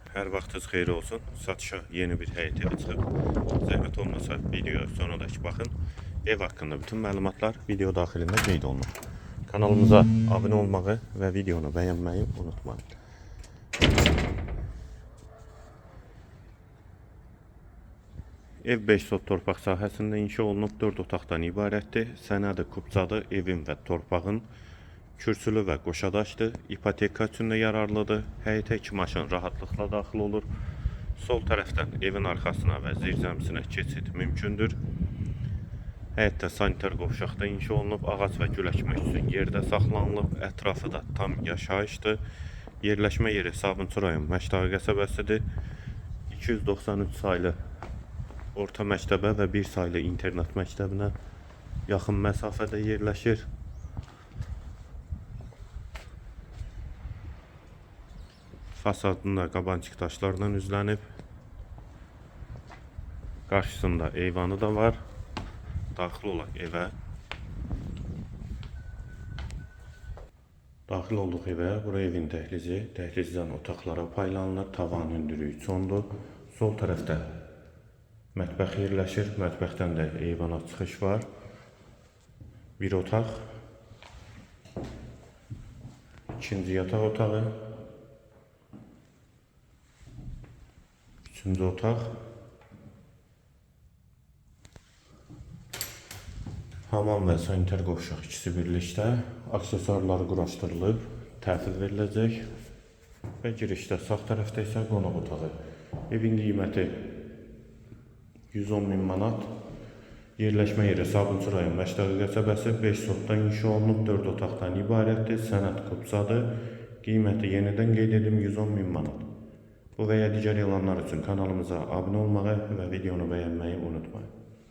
Hər vaxtınız xeyir olsun. Satışa yeni bir həyət evi çıxıb. Zəhmət olmasa videoya sonradakı baxın. Ev haqqında bütün məlumatlar video daxilində qeyd olunur. Kanalımıza abunə olmağı və videonu bəyənməyi unutmayın. Ev 5 sot torpaq sahəsində inşa olunub, 4 otaqdan ibarətdir. Sənədi kubcadır, evin və torpağın kürsülü və qoşadaşdır. İpoteka üçün də yararlıdır. Həyətə 2 maşın rahatlıqla daxil olur. Sol tərəfdən evin arxasına və zirzəmisinə keçid mümkündür. Həyətdə sanitar qovşaqda inşa olunub, ağac və gül əkmək üçün yerdə saxlanılıb. Ətrafı da tam yaşayışdır. Yerləşmə yeri Sabunçu rayon Məşdağı qəsəbəsidir. 293 saylı orta məktəbə və 1 saylı internat məktəbinə yaxın məsafədə yerləşir. Fasadında qabançıq daşlardan üzlənib. Qarşısında eyvanı da var. Daxil olaq evə. Daxil olduq evə. Bura evin dəhlizi. Dəhlizdən otaqlara paylanılır. Tavan hündürlüyü çondur. Sol tərəfdə mətbəx yerləşir. Mətbəxdən də eyvana çıxış var. Bir otaq. İkinci yataq otağı. Üçüncü otaq. Hamam və sanitar qovşaq ikisi birlikdə. Aksesuarları quraşdırılıb, təhvil veriləcək. Və girişdə sağ tərəfdə isə qonaq otağı. Evin qiyməti 110.000 manat. Yerləşmə yeri Sabunçu rayon Məşdağı qəsəbəsi, 5 sotdan inşa olunub, 4 otaqdan ibarətdir. Sənəd kubcadır. Qiyməti yenidən qeyd edim 110.000 manat. Bu və ya digər elanlar üçün kanalımıza abunə olmağı və videonu bəyənməyi unutmayın.